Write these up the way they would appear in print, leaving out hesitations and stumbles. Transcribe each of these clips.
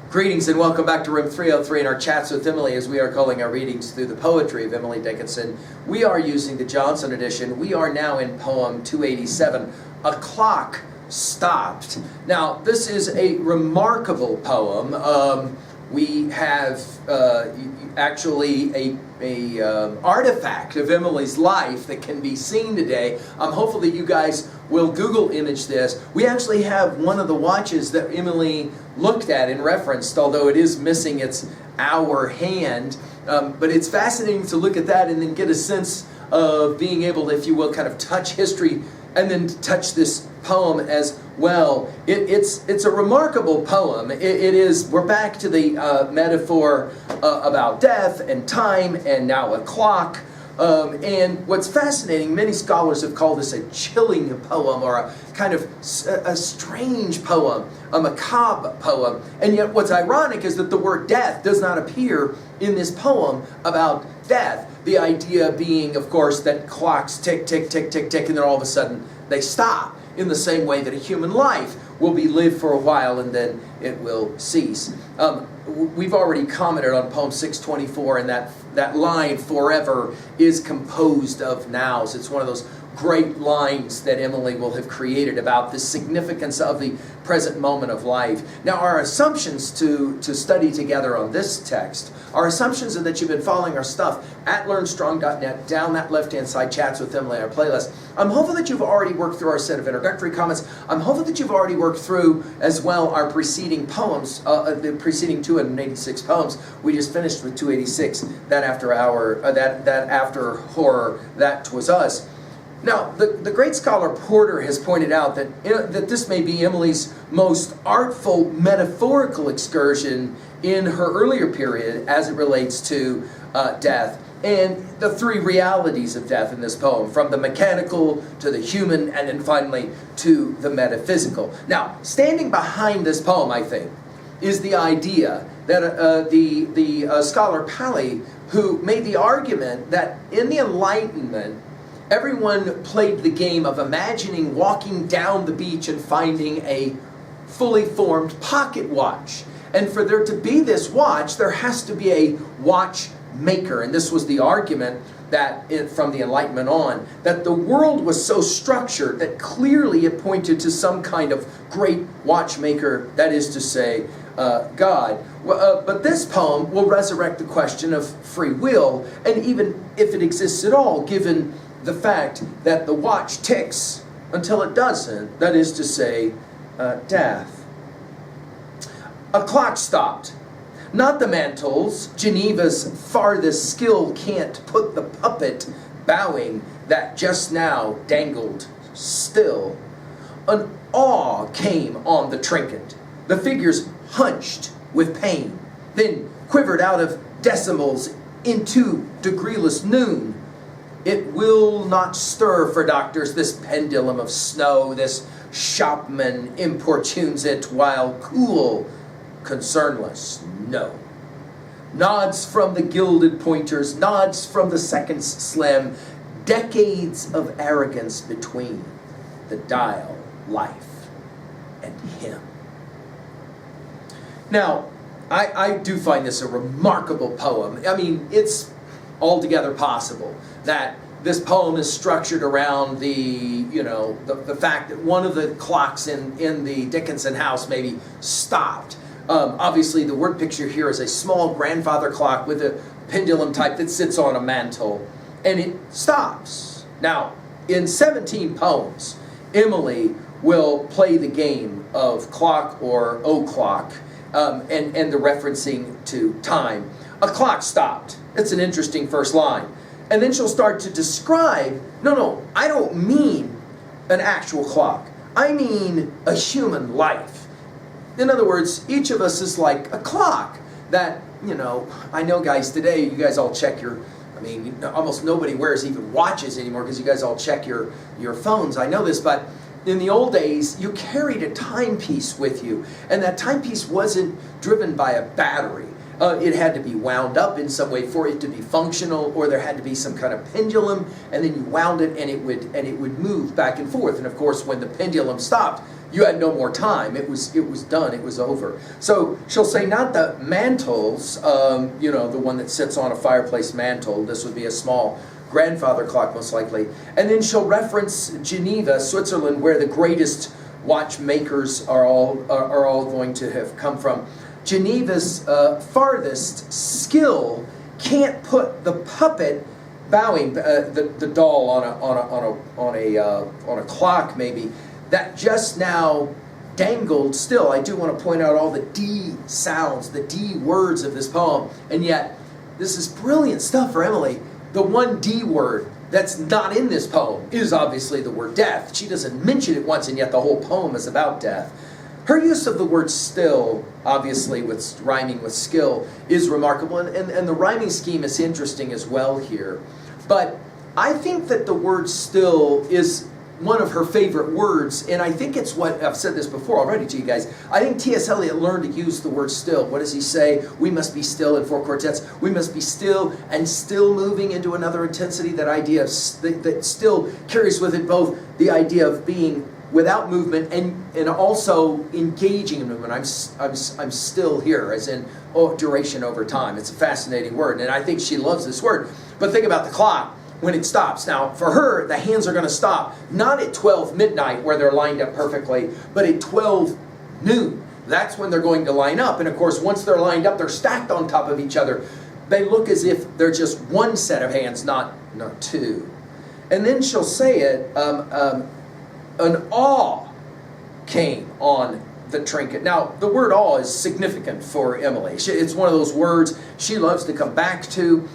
Greetings and welcome back to Room 303 in our chats with Emily, as we are calling our readings through the poetry of Emily Dickinson. We are using the Johnson edition. We are now in poem 287, A Clock Stopped. Now, this is a remarkable poem. We have actually a artifact of Emily's life that can be seen today. Hopefully you guys will Google image this. We actually have one of the watches that Emily looked at and referenced, although it is missing its hour hand. But it's fascinating to look at that and then get a sense of being able to, if you will, kind of touch history and then touch this poem as well. It's a remarkable poem. It is, we're back to the metaphor about death and time and now a clock. And what's fascinating, many scholars have called this a chilling poem or a kind of a strange poem, a macabre poem. And yet what's ironic is that the word death does not appear in this poem about death. The idea being, of course, that clocks tick, tick, tick, tick, tick, and then all of a sudden they stop, in the same way that a human life will be lived for a while and then it will cease. We've already commented on poem 624, and that line, forever, is composed of nows. It's one of those great lines that Emily will have created about the significance of the present moment of life. Now, our assumptions to study together on this text, our assumptions are that you've been following our stuff at learnstrong.net, down that left-hand side, Chats with Emily, our playlist. I'm hopeful that you've already worked through our set of introductory comments. I'm hopeful that you've already worked through as well our preceding poems, the preceding 286 poems. We just finished with 286, that after horror, that 'twas us. Now, the great scholar Porter has pointed out that this may be Emily's most artful metaphorical excursion in her earlier period as it relates to death and the three realities of death in this poem, from the mechanical to the human and then finally to the metaphysical. Now, standing behind this poem, I think, is the idea that the scholar Pali, who made the argument that in the Enlightenment, everyone played the game of imagining walking down the beach and finding a fully formed pocket watch. And for there to be this watch, there has to be a watchmaker. And this was the argument that from the Enlightenment on, that the world was so structured that clearly it pointed to some kind of great watchmaker, that is to say, God. But this poem will resurrect the question of free will, and even if it exists at all, given the fact that the watch ticks until it doesn't, that is to say, death. A clock stopped. Not the mantles, Geneva's farthest skill can't put the puppet bowing that just now dangled still. An awe came on the trinket. The figures hunched with pain, then quivered out of decimals into degreeless noon. It will not stir for doctors, this pendulum of snow. This shopman importunes it while cool, concernless, no. Nods from the gilded pointers, nods from the seconds slim, decades of arrogance between the dial, life, and him. Now, I do find this a remarkable poem. I mean, it's altogether possible that this poem is structured around the fact that one of the clocks in the Dickinson house maybe stopped. Obviously, the word picture here is a small grandfather clock with a pendulum type that sits on a mantle, and it stops. Now, in 17 poems, Emily will play the game of clock or o'clock, and the referencing to time. A clock stopped. It's an interesting first line. And then she'll start to describe, no, I don't mean an actual clock. I mean a human life. In other words, each of us is like a clock that, I know guys today, you guys all check almost nobody wears even watches anymore because you guys all check your phones. I know this, but in the old days, you carried a timepiece with you. And that timepiece wasn't driven by a battery. It had to be wound up in some way for it to be functional, or there had to be some kind of pendulum, and then you wound it and it would move back and forth. And of course, when the pendulum stopped, you had no more time. It was done. It was over. So she'll say not the mantles, the one that sits on a fireplace mantle. This would be a small grandfather clock most likely. And then she'll reference Geneva, Switzerland, where the greatest watchmakers are all going to have come from. Geneva's farthest skill can't put the puppet bowing, the doll on a clock maybe, that just now dangled still. I do want to point out all the D sounds, the D words of this poem, and yet this is brilliant stuff for Emily. The one D word that's not in this poem is obviously the word death. She doesn't mention it once, and yet the whole poem is about death. Her use of the word still, obviously with rhyming with skill, is remarkable, and the rhyming scheme is interesting as well here. But I think that the word still is one of her favorite words, and I think it's what, I've said this before already to you guys, I think T.S. Eliot learned to use the word still. What does he say? We must be still in four quartets. We must be still and still moving into another intensity. That idea of that still carries with it both the idea of being without movement and also engaging in movement. I'm still here, as in duration over time. It's a fascinating word, and I think she loves this word. But think about the clock when it stops. Now, for her, the hands are going to stop, not at 12 midnight where they're lined up perfectly, but at 12 noon. That's when they're going to line up. And of course, once they're lined up, they're stacked on top of each other. They look as if they're just one set of hands, not two. And then she'll say it, an awe came on the trinket. Now, the word awe is significant for Emily. It's one of those words she loves to come back to.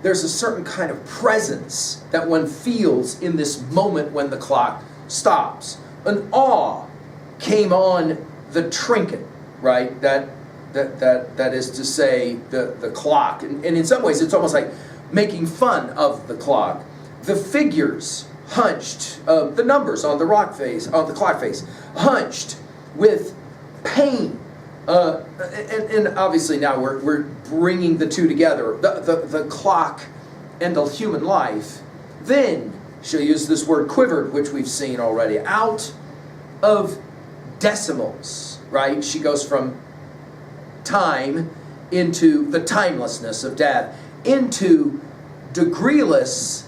There's a certain kind of presence that one feels in this moment when the clock stops. An awe came on the trinket, right? That is to say, the clock. And in some ways, it's almost like making fun of the clock. The figures hunched, the numbers on the clock face, hunched with pain. And obviously now we're bringing the two together, the clock and the human life. Then she'll use this word quivered, which we've seen already, out of decimals, right? She goes from time into the timelessness of death, into degreeless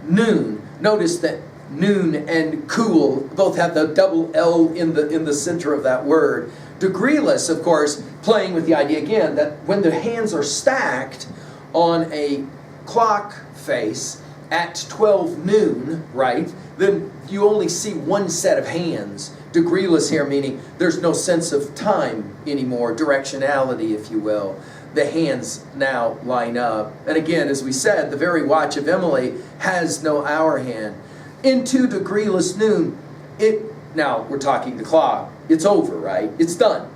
noon. Notice that noon and cool both have the double L in the center of that word. Degreeless, of course, playing with the idea again that when the hands are stacked on a clock face at 12 noon, right, then you only see one set of hands. Degreeless here meaning there's no sense of time anymore, directionality, if you will. The hands now line up. And again, as we said, the very watch of Emily has no hour hand. Into degreeless noon, now we're talking the clock. It's over, right? It's done.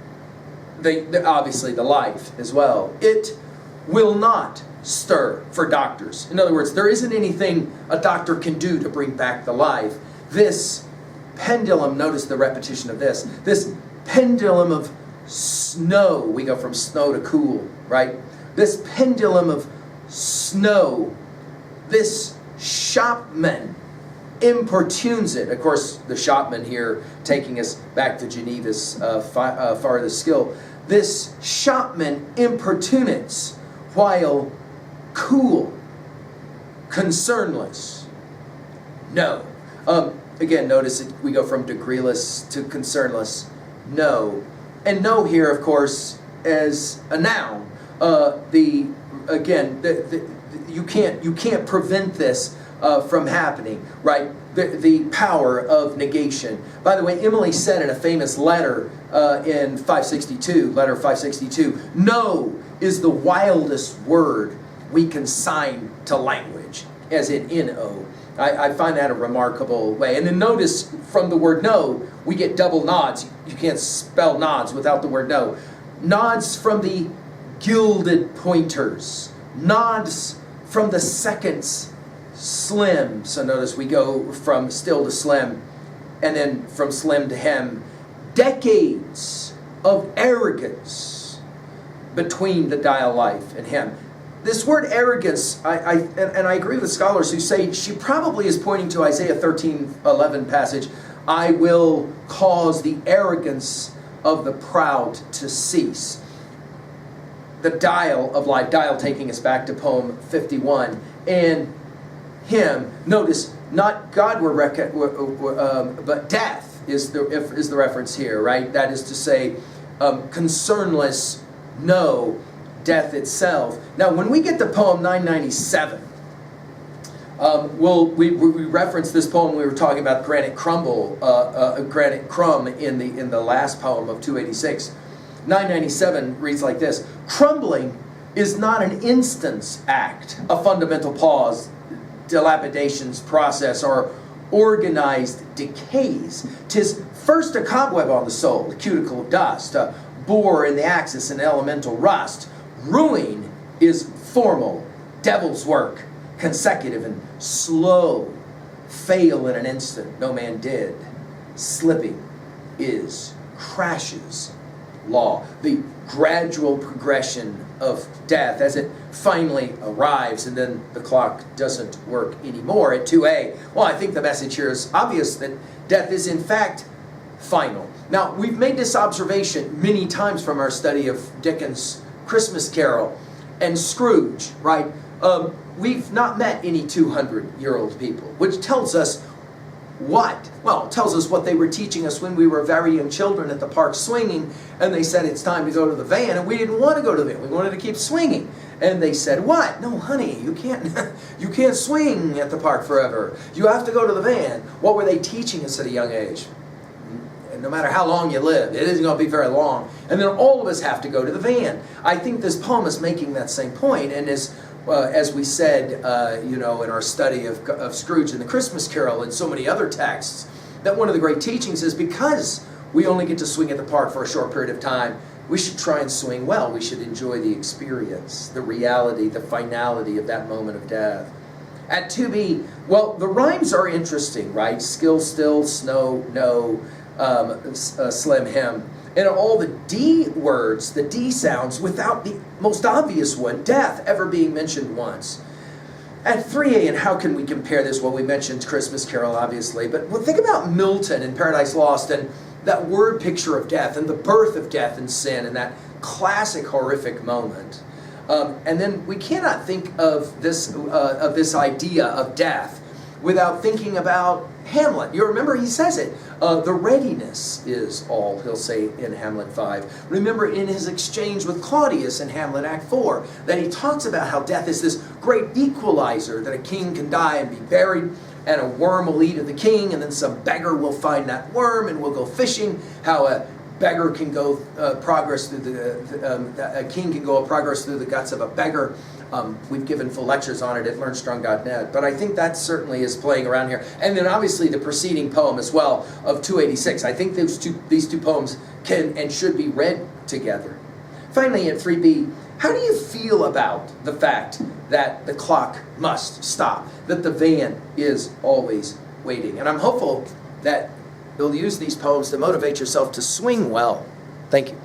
Obviously the life as well. It will not stir for doctors. In other words, there isn't anything a doctor can do to bring back the life. This pendulum, notice the repetition of this pendulum of snow, we go from snow to cool, right? This pendulum of snow, this shopman importunes it. Of course, the shopman here taking us back to Geneva's farthest skill. This shopman importunates while cool, concernless. No. Again, notice we go from degreeless to concernless. No. And no here, of course, as a noun. You can't prevent this from happening, right? The power of negation. By the way, Emily said in a famous letter in 562, letter 562, no is the wildest word we consign to language, as in N-O. I find that a remarkable way. And then notice from the word no, we get double nods. You can't spell nods without the word no. Nods from the gilded pointers. Nods from the seconds. Slim. So notice we go from still to slim, and then from slim to hem. Decades of arrogance between the dial life and him. This word arrogance, I agree with scholars who say she probably is pointing to Isaiah 13:11 passage. I will cause the arrogance of the proud to cease. The dial of life, dial taking us back to poem 51, and him, notice, not God but death is the reference here, right? That is to say, concernless, no, death itself. Now, when we get to poem 997, we referenced this poem. We were talking about granite crumb in the last poem of 286. 997 reads like this: crumbling is not an instance act, a fundamental pause, dilapidations process, or organized decays. 'Tis first a cobweb on the soul, a cuticle of dust, a bore in the axis, an elemental rust. Ruin is formal, devil's work, consecutive and slow. Fail in an instant, no man did. Slipping is crashes law. The gradual progression of death as it finally arrives, and then the clock doesn't work anymore at 2A. Well, I think the message here is obvious, that death is in fact final. Now, we've made this observation many times from our study of Dickens' Christmas Carol and Scrooge, right? We've not met any 200-year-old people, which tells us what? Well, it tells us what they were teaching us when we were very young children at the park swinging, and they said it's time to go to the van, and we didn't want to go to the van. We wanted to keep swinging. And they said, what? No, honey, you can't swing at the park forever. You have to go to the van. What were they teaching us at a young age? And no matter how long you live, it isn't going to be very long. And then all of us have to go to the van. I think this poem is making that same point, and as we said, in our study of Scrooge and the Christmas Carol and so many other texts, that one of the great teachings is because we only get to swing at the park for a short period of time, we should try and swing well. We should enjoy the experience, the reality, the finality of that moment of death. At 2B, well, the rhymes are interesting, right? Skill, still, snow, no, slim, him. And all the D words, the D sounds, without the most obvious one, death, ever being mentioned once. At 3A, and how can we compare this? Well, we mentioned Christmas Carol, obviously, but think about Milton in Paradise Lost and that word picture of death and the birth of death and sin and that classic horrific moment. And then we cannot think of this idea of death without thinking about Hamlet. You remember he says it. The readiness is all, he'll say in Hamlet 5. Remember in his exchange with Claudius in Hamlet Act 4, that he talks about how death is this great equalizer, that a king can die and be buried, and a worm will eat of the king, and then some beggar will find that worm and will go fishing. How a beggar can go progress through a king can go progress through the guts of a beggar. We've given full lectures on it at learnstrong.net, but I think that certainly is playing around here. And then obviously the preceding poem as well of 286. I think these two poems can and should be read together. Finally, at 3B, how do you feel about the fact that the clock must stop, that the van is always waiting? And I'm hopeful that you'll use these poems to motivate yourself to swing well. Thank you.